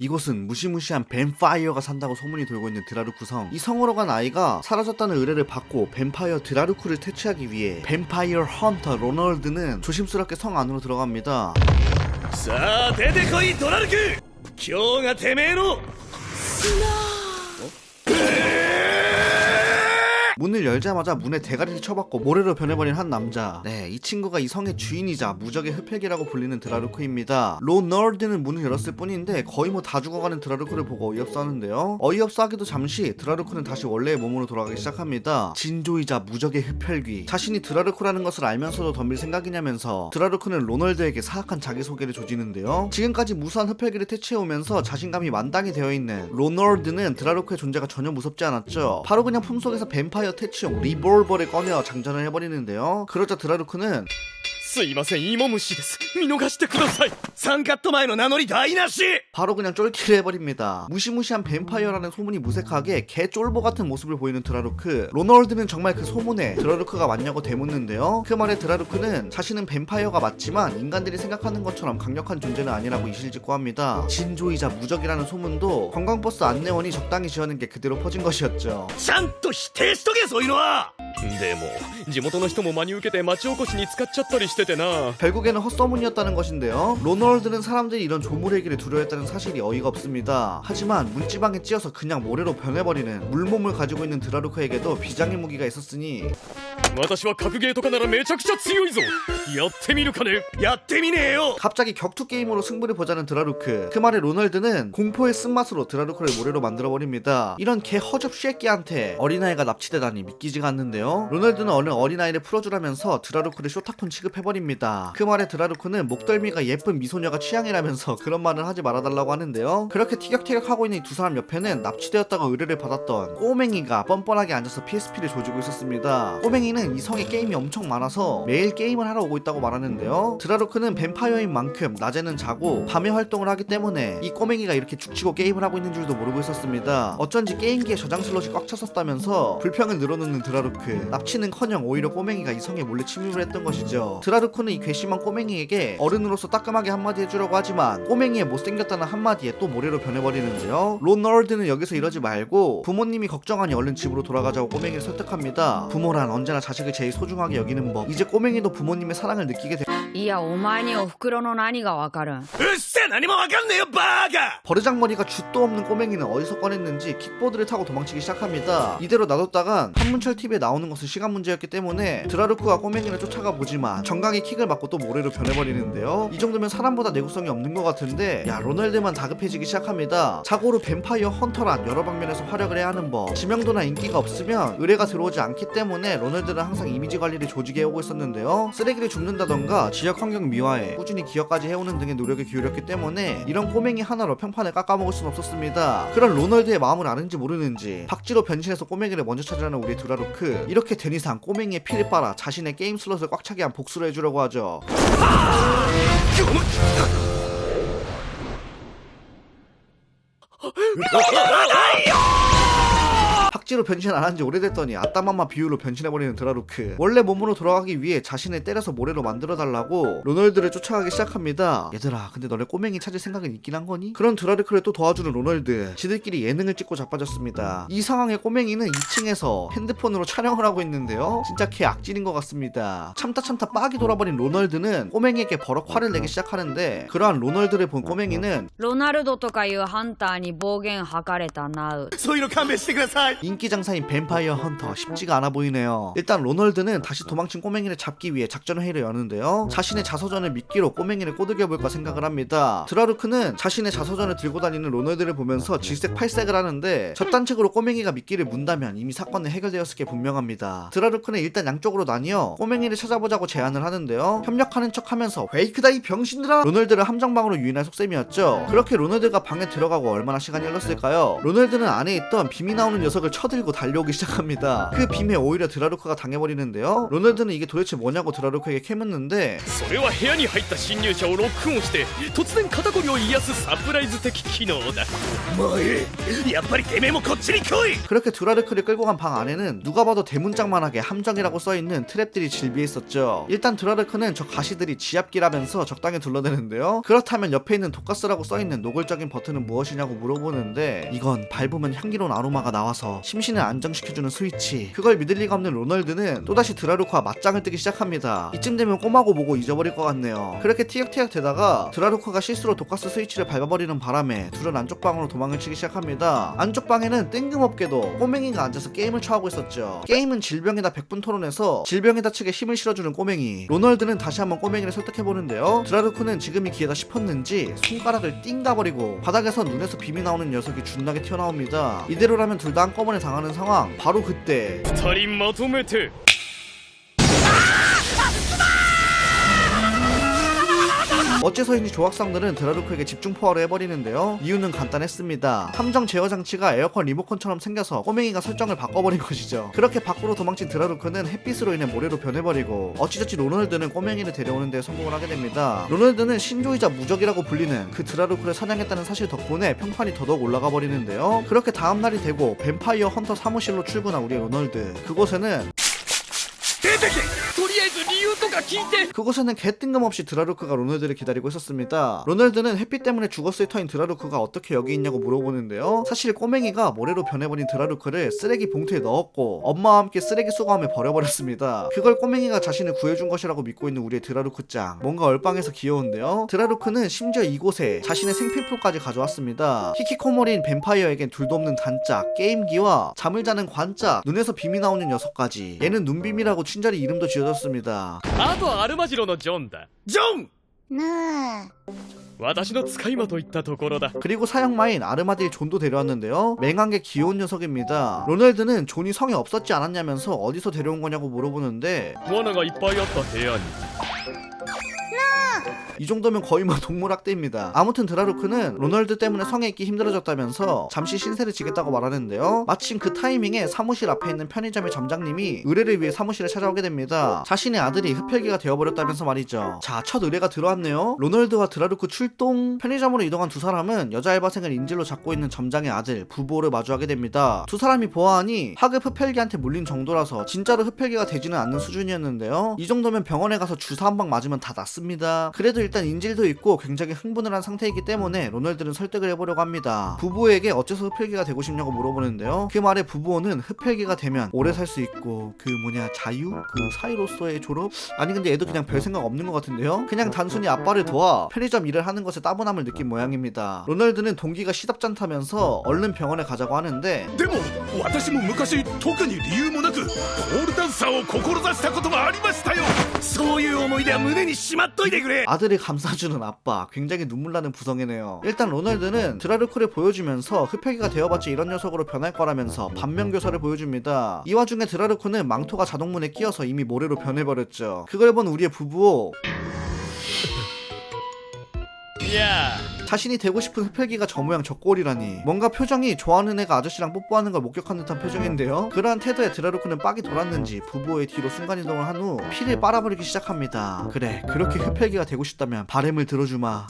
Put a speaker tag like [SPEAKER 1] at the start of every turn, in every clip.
[SPEAKER 1] 이곳은 무시무시한 뱀파이어가 산다고 소문이 돌고 있는 드라루크 성. 이 성으로 간 아이가 사라졌다는 의뢰를 받고 뱀파이어 드라루크를 퇴치하기 위해 뱀파이어 헌터 로널드는 조심스럽게 성 안으로 들어갑니다.
[SPEAKER 2] さあ出てこいドラルク、今日がてめえの
[SPEAKER 1] 문을 열자마자 문에 대가리를 쳐박고 모래로 변해버린 한 남자. 네, 이 친구가 이 성의 주인이자 무적의 흡혈귀라고 불리는 드라루크입니다. 로널드는 문을 열었을 뿐인데 거의 뭐 다 죽어가는 드라루크를 보고 어이없어 하는데요. 어이없어 하기도 잠시 드라루크는 다시 원래의 몸으로 돌아가기 시작합니다. 진조이자 무적의 흡혈귀. 자신이 드라루크라는 것을 알면서도 덤빌 생각이냐면서 드라루크는 로널드에게 사악한 자기소개를 조지는데요. 지금까지 무수한 흡혈귀를 퇴치해오면서 자신감이 만땅이 되어있는 로널드는 드라루크의 존재가 전혀 무섭지 않았죠. 바로 그냥 품속에서 뱀파이어 퇴치용 리볼버를 꺼내어 장전을 해버리는데요. 그러자 드라루크는
[SPEAKER 2] すいません、芋虫です。見逃してください。3カット前の名乗り台無し。
[SPEAKER 1] 바로 그냥 쫄키를 해버립니다. 무시무시한 뱀파이어라는 소문이 무색하게 개 쫄보 같은 모습을 보이는 드라루크. 로널드는 정말 그 소문에 드라루크가 맞냐고 되묻는데요. 그 말에 드라루크는 자신은 뱀파이어가 맞지만 인간들이 생각하는 것처럼 강력한 존재는 아니라고 이실직고 합니다. 진조이자 무적이라는 소문도 관광버스 안내원이 적당히 지어낸 게 그대로 퍼진 것이었죠.
[SPEAKER 2] ちゃんと否定しとけ、そういうのは。でも地元の人も真に受けて町おこしに使っちゃったりしててな。
[SPEAKER 1] 결국에는 헛소문이었다는 것인데요. 로널드는 사람들이 이런 조물의기를 두려워했다는 사실이 어이가 없습니다. 하지만 문지방에 찧어서 그냥 모래로 변해버리는 물몸을 가지고 있는 드라루크에게도 비장의 무기가 있었으니
[SPEAKER 2] 私は格ゲーとかならめちゃくちゃ強いぞ。やってみるかね。やってみねえよ。
[SPEAKER 1] 갑자기 격투 게임으로 승부를 보자는 드라루크. 그 말에 로널드는 공포의 쓴맛으로 드라루크를 모래로 만들어버립니다. 이런 개 허접 쉐끼한테 어린아이가 납치되다니 믿기지가 않는데요. 로널드는 얼른 어린아이를 풀어주라면서 드라루크를 쇼타콘 취급해버립니다. 그 말에 드라루크는 목덜미가 예쁜 미소녀가 취향이라면서 그런 말을 하지 말아달라고 하는데요. 그렇게 티격태격하고 있는 이 두 사람 옆에는 납치되었다고 의뢰를 받았던 꼬맹이가 뻔뻔하게 앉아서 PSP를 조지고 있었습니다. 꼬맹이는 이 성에 게임이 엄청 많아서 매일 게임을 하러 오고 있다고 말하는데요. 드라루크는 뱀파이어인 만큼 낮에는 자고 밤에 활동을 하기 때문에 이 꼬맹이가 이렇게 죽치고 게임을 하고 있는 줄도 모르고 있었습니다. 어쩐지 게임기에 저장 슬롯이 꽉 찼었다면서 불평을 늘어놓는 드라루크. 납치는커녕 오히려 꼬맹이가 이 성에 몰래 침입을 했던 것이죠. 드라루크는 이 괘씸한 꼬맹이에게 어른으로서 따끔하게 한마디 해주려고 하지만 꼬맹이의 못생겼다는 한마디에 또 모래로 변해버리는데요. 로널드는 여기서 이러지 말고 부모님이 걱정하니 얼른 집으로 돌아가자고 꼬맹이를 설득합니다. 부모란 언제나 자식을 제일 소중하게 여기는 법. 이제 꼬맹이도 부모님의 사랑을 느끼게 되...
[SPEAKER 3] いやお前にお袋の何がわかるん。
[SPEAKER 2] うっせえ、何もわかんねえよバーカ。
[SPEAKER 1] 버르장머리가 줏도 없는 꼬맹이는 어디서 꺼냈는지 킥보드를 타고 도망치기 시작합니다. 이대로 놔뒀다간 한문철 TV에 나오는 것은 시간 문제였기 때문에 드라루크가 꼬맹이를 쫓아가 보지만 정강이 킥을 맞고 또 모래로 변해버리는데요. 이 정도면 사람보다 내구성이 없는 것 같은데 야, 로널드만 다급해지기 시작합니다. 자고로 뱀파이어 헌터란 여러 방면에서 활약을 해야 하는 법. 지명도나 인기가 없으면 의뢰가 들어오지 않기 때문에 로널드는 항상 이미지 관리를 조직에 해오고 있었는데요. 쓰레기를 줍는다던가 지역 환경 미화에 꾸준히 기여까지 해오는 등의 노력을 기울였기 때문에 이런 꼬맹이 하나로 평판을 깎아먹을 순 없었습니다. 그런 로널드의 마음을 아는지 모르는지 박쥐로 변신해서 꼬맹이를 먼저 찾으라는 우리 드라루크. 이렇게 된 이상 꼬맹이의 피를 빨아 자신의 게임 슬롯을 꽉 차게 한 복수를 해주려고 하죠. 박쥐로 변신 안 한 지 오래됐더니 아따맘마 비유로 변신해버리는 드라루크. 원래 몸으로 돌아가기 위해 자신을 때려서 모래로 만들어달라고 로널드를 쫓아가기 시작합니다. 얘들아, 근데 너네 꼬맹이 찾을 생각은 있긴 한 거니? 그런 드라루크를 또 도와주는 로널드. 지들끼리 예능을 찍고 자빠졌습니다. 이 상황에 꼬맹이는 2층에서 핸드폰으로 촬영을 하고 있는데요. 진짜 개 악질인 것 같습니다. 참다 빡이 돌아버린 로널드는 꼬맹이에게 버럭 화를 내기 시작하는데 그러한 로널드를 본 꼬맹이는
[SPEAKER 3] ロナルドとかいうハンターに暴言吐かれたなう。
[SPEAKER 2] そういうの勘弁してください。
[SPEAKER 1] 인기장사인 뱀파이어 헌터 쉽지가 않아 보이네요. 일단 로널드는 다시 도망친 꼬맹이를 잡기 위해 작전 회의를 여는데요. 자신의 자서전을 미끼로 꼬맹이를 꼬드겨볼까 생각을 합니다. 드라루크는 자신의 자서전을 들고 다니는 로널드를 보면서 질색팔색을 하는데 저딴책으로 꼬맹이가 미끼를 문다면 이미 사건은 해결되었을 게 분명합니다. 드라루크는 일단 양쪽으로 나뉘어 꼬맹이를 찾아보자고 제안을 하는데요. 협력하는 척하면서 웨이크다 이 병신들아! 로널드를 함정방으로 유인할 속셈이었죠. 그렇게 로널드가 방에 들어가고 얼마나 시간이 흘렀을까요? 로널드는 안에 있던 비미 나오는 녀석을 쳐 쳐들고 달려오기 시작합니다. 그 빔에 오히려 드라루크가 당해버리는데요. 로널드는 이게 도대체 뭐냐고 드라루크에게 캐묻는데
[SPEAKER 2] それは部屋に入った侵入者をロックオンして突然肩こりを癒すサプライズ的機能だ。もういい、やっぱりてめえもこっちに来い。
[SPEAKER 1] 그렇게 드라루크를 끌고 간 방 안에는 누가 봐도 대문짝만하게 함정이라고 써있는 트랩들이 질비해 있었죠. 일단 드라루크는 저 가시들이 지압기라면서 적당히 둘러대는데요. 그렇다면 옆에 있는 독가스라고 써있는 노골적인 버튼은 무엇이냐고 물어보는데 이건 밟으면 향기로운 아로마가 나와서 심신을 안정시켜주는 스위치. 그걸 믿을 리가 없는 로널드는 또다시 드라루크와 맞짱을 뜨기 시작합니다. 이쯤 되면 꼬마고 보고 잊어버릴 것 같네요. 그렇게 티격태격 되다가 드라루크가 실수로 독가스 스위치를 밟아버리는 바람에 둘은 안쪽 방으로 도망을 치기 시작합니다. 안쪽 방에는 뜬금없게도 꼬맹이가 앉아서 게임을 처하고 있었죠. 게임은 질병에다 100분 토론해서 질병에다 측에 힘을 실어주는 꼬맹이. 로널드는 다시 한번 꼬맹이를 설득해보는데요. 드라루크는 지금이 기회다 싶었는지 손가락을 띵 가버리고 바닥에서 눈에서 빔이 나오는 녀석이 준나게 튀어나옵니다. 이대로라면 둘 다 한꺼번에 당하는 상황. 바로 그때
[SPEAKER 2] 二人まとめて
[SPEAKER 1] 어째서인지 조각상들은 드라루크에게 집중포화를 해버리는데요. 이유는 간단했습니다. 함정 제어 장치가 에어컨 리모컨처럼 생겨서 꼬맹이가 설정을 바꿔버린 것이죠. 그렇게 밖으로 도망친 드라루크는 햇빛으로 인해 모래로 변해버리고 어찌저찌 로널드는 꼬맹이를 데려오는 데 성공을 하게 됩니다. 로널드는 신조이자 무적이라고 불리는 그 드라루크를 사냥했다는 사실 덕분에 평판이 더더욱 올라가 버리는데요. 그렇게 다음날이 되고 뱀파이어 헌터 사무실로 출근한 우리의 로널드. 그곳에는
[SPEAKER 2] 出てけ。とりあえず理由とか聞いて。
[SPEAKER 1] 그곳에는 개 뜬금없이 드라루크가 로널드를 기다리고 있었습니다. 로널드는 햇빛 때문에 죽었을 터인 드라루크가 어떻게 여기 있냐고 물어보는데요. 사실 꼬맹이가 모래로 변해버린 드라루크를 쓰레기 봉투에 넣었고 엄마와 함께 쓰레기 수거함에 버려버렸습니다. 그걸 꼬맹이가 자신을 구해준 것이라루 믿고 있는 우리의 드라루크짱. 뭔가 얼빵해서 귀여운데요. 드라루크는 심지어 이곳에 자신의 생필품까지 가져왔습니다. 히키코모리인 뱀파이어에겐 둘도 없는 단짝, 게임기와 잠을 자는 관짝, 눈에서 빔이 나오는 녀석까지. 얘는 눈빔이라고 친절히 이름도 지어줬습니다.
[SPEAKER 2] あとはアルマジロのジョンだ。ジョン。
[SPEAKER 4] なあ
[SPEAKER 2] 私の使い魔といったところだ。
[SPEAKER 1] 그리고 사형마인 아르마딜 존도 데려왔는데요. 맹한 게 귀여운 녀석입니다. 로널드는 존이 성이 없었지 않았냐면서 어디서 데려온 거냐고 물어보는데
[SPEAKER 2] 罠がいっぱいあった部屋に。
[SPEAKER 1] 이 정도면 거의 뭐 동물학대입니다. 아무튼 드라루크는 로널드 때문에 성에 있기 힘들어졌다면서 잠시 신세를 지겠다고 말하는데요. 마침 그 타이밍에 사무실 앞에 있는 편의점의 점장님이 의뢰를 위해 사무실에 찾아오게 됩니다. 자신의 아들이 흡혈귀가 되어버렸다면서 말이죠. 자, 첫 의뢰가 들어왔네요. 로널드와 드라루크 출동. 편의점으로 이동한 두 사람은 여자 알바생을 인질로 잡고 있는 점장의 아들 부보를 마주하게 됩니다. 두 사람이 보아하니 하급 흡혈귀한테 물린 정도라서 진짜로 흡혈귀가 되지는 않는 수준이었는데요. 이 정도면 병원에 가서 주사 한 방 맞으면 다 낫습니다. 그래도 일단 인질도 있고 굉장히 흥분을 한 상태이기 때문에 로널드는 설득을 해보려고 합니다. 부부에게 어째서 흡혈귀가 되고 싶냐고 물어보는데요. 그 말에 부부는 흡혈귀가 되면 오래 살 수 있고 그 자유? 그 사이로서의 졸업? 아니 근데 얘도 그냥 별 생각 없는 것 같은데요? 그냥 단순히 아빠를 도와 편의점 일을 하는 것에 따분함을 느낀 모양입니다. 로널드는 동기가 시답잖다면서 얼른 병원에 가자고 하는데
[SPEAKER 5] でも私も昔特に理由もなくポールダンサーを志したことがありましたよ。そういう思い出は胸にしまっといてくれ。
[SPEAKER 1] 아들을 감싸주는 아빠. 굉장히 눈물나는 구성이네요. 일단 로널드는 드라루크를 보여주면서 흡혈귀가 되어봤자 이런 녀석으로 변할 거라면서 반면교사를 보여줍니다. 이 와중에 드라루크는 망토가 자동문에 끼어서 이미 모래로 변해버렸죠. 그걸 본 우리의 부부
[SPEAKER 2] いや
[SPEAKER 1] 자신이 되고 싶은 흡혈귀가 저 모양 저 꼴이라니. 뭔가 표정이 좋아하는 애가 아저씨랑 뽀뽀하는 걸 목격한 듯한 표정인데요. 그러한 태도에 드라루크는 빡이 돌았는지 부부의 뒤로 순간이동을 한 후 피를 빨아버리기 시작합니다. 그래, 그렇게 흡혈귀가 되고 싶다면 바램을 들어주마.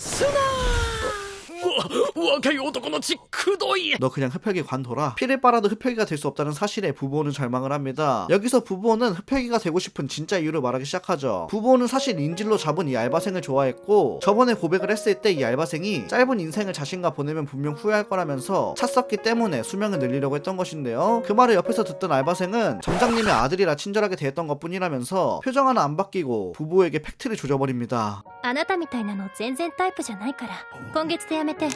[SPEAKER 2] 若い男の血くどい。
[SPEAKER 1] 너 그냥 흡혈귀 관둬라. 피를 빨아도 흡혈귀가 될 수 없다는 사실에 부부는 절망을 합니다. 여기서 부부는 흡혈귀가 되고 싶은 진짜 이유를 말하기 시작하죠. 부부는 사실 인질로 잡은 이 알바생을 좋아했고 저번에 고백을 했을 때 이 알바생이 짧은 인생을 자신과 보내면 분명 후회할 거라면서 찼었기 때문에 수명을 늘리려고 했던 것인데요. 그 말을 옆에서 듣던 알바생은 점장님의 아들이라 친절하게 대했던 것뿐이라면서 표정 하나 안 바뀌고 부부에게 팩트를 조져버립니다.
[SPEAKER 4] あなたみたいなの全然タイプじゃないから今月でやめて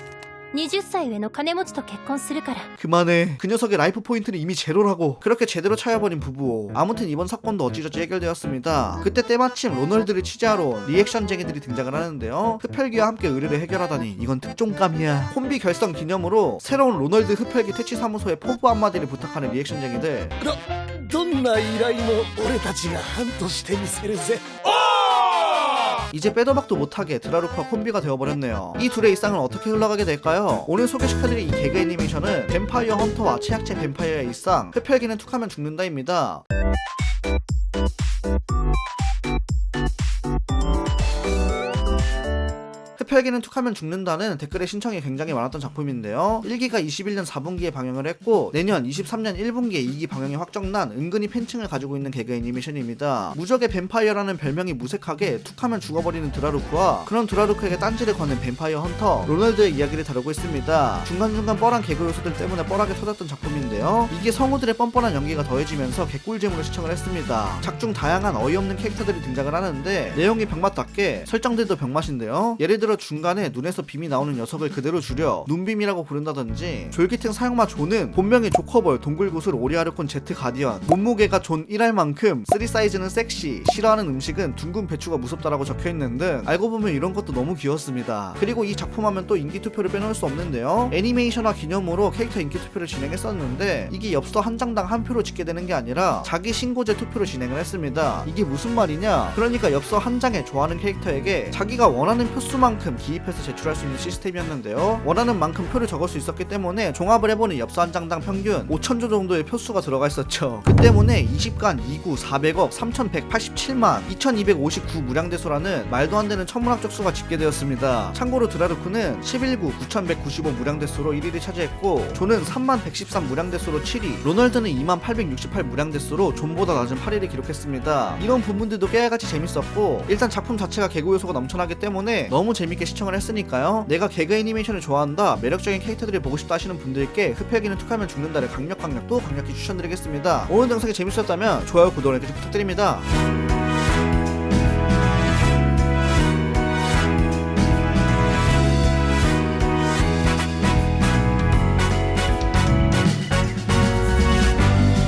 [SPEAKER 4] 20歳上の金持ちと結婚するから
[SPEAKER 1] 그만해. 그 녀석의 라이프 포인트는 이미 제로라고. 그렇게 제대로 차여버린 부부. 아무튼 이번 사건도 어찌저찌 해결되었습니다. 그때 때마침 로널드를 취재하러 온 리액션쟁이들이 등장을 하는데요. 흡혈귀와 함께 의뢰를 해결하다니 이건 특종감이야. 콤비 결성 기념으로 새로운 로널드 흡혈귀 퇴치 사무소에 포부 한마디를 부탁하는 리액션쟁이들.
[SPEAKER 5] どんな依頼も俺たちがハントしてみせるぜ。
[SPEAKER 1] 이제 빼도 박도 못하게 드라루크와 콤비가 되어버렸네요. 이 둘의 일상은 어떻게 흘러가게 될까요? 오늘 소개시켜드릴 이 개그 애니메이션은 뱀파이어 헌터와 최약체 뱀파이어의 일상, 흡혈귀는 툭하면 죽는다입니다. 흡혈귀는 툭하면 죽는다는 댓글에 신청이 굉장히 많았던 작품인데요. 1기가 21년 4분기에 방영을 했고 내년 23년 1분기에 2기 방영이 확정난 은근히 팬층을 가지고 있는 개그 애니메이션입니다. 무적의 뱀파이어라는 별명이 무색하게 툭하면 죽어버리는 드라루크와 그런 드라루크에게 딴지를 거는 뱀파이어 헌터 로널드의 이야기를 다루고 있습니다. 중간중간 뻔한 개그 요소들 때문에 뻔하게 터졌던 작품인데요. 이게 성우들의 뻔뻔한 연기가 더해지면서 개꿀잼으로 시청을 했습니다. 작중 다양한 어이없는 캐릭터들이 등장을 하는데 내용이 병맛답게 설정들도 병맛인데요. 예를 들어 중간에 눈에서 빔이 나오는 녀석을 그대로 줄여 눈빔이라고 부른다든지, 졸기탱 사용마 존은 본명이 조커볼, 동굴구슬, 오리아르콘, 제트 가디언, 몸무게가 존 1할 만큼 3 사이즈는 섹시, 싫어하는 음식은 둥근 배추가 무섭다라고 적혀있는 등 알고 보면 이런 것도 너무 귀엽습니다. 그리고 이 작품 하면 또 인기 투표를 빼놓을 수 없는데요. 애니메이션화 기념으로 캐릭터 인기 투표를 진행했었는데 이게 엽서 한 장당 한 표로 집계 되는 게 아니라 자기 신고제 투표로 진행을 했습니다. 이게 무슨 말이냐? 그러니까 엽서 한 장에 좋아하는 캐릭터에게 자기가 원하는 표수만큼 기입해서 제출할 수 있는 시스템이었는데요. 원하는 만큼 표를 적을 수 있었기 때문에 종합을 해보니 엽서 한 장당 평균 5,000조 정도의 표수가 들어가 있었죠. 그 때문에 20간 2구 400억 3,187만 2,259 무량대소라는 말도 안 되는 천문학적 수가 집계되었습니다. 참고로 드라루크는 11구 9,195 무량대소로 1위를 차지했고 존은 3,113 무량대소로 7위, 로널드는 2,868 무량대소로 존보다 낮은 8위를 기록했습니다. 이런 부분들도 깨알같이 재밌었고 일단 작품 자체가 개그 요소가 넘쳐나기 때문에 너무 재밌게 시청을 했으니까요. 내가 개그 애니메이션을 좋아한다, 매력적인 캐릭터들을 보고 싶다 하시는 분들께 흡혈귀는 툭하면 죽는다를 강력히 추천드리겠습니다. 오늘 영상이 재밌었다면 좋아요, 구독, 알림 부탁드립니다.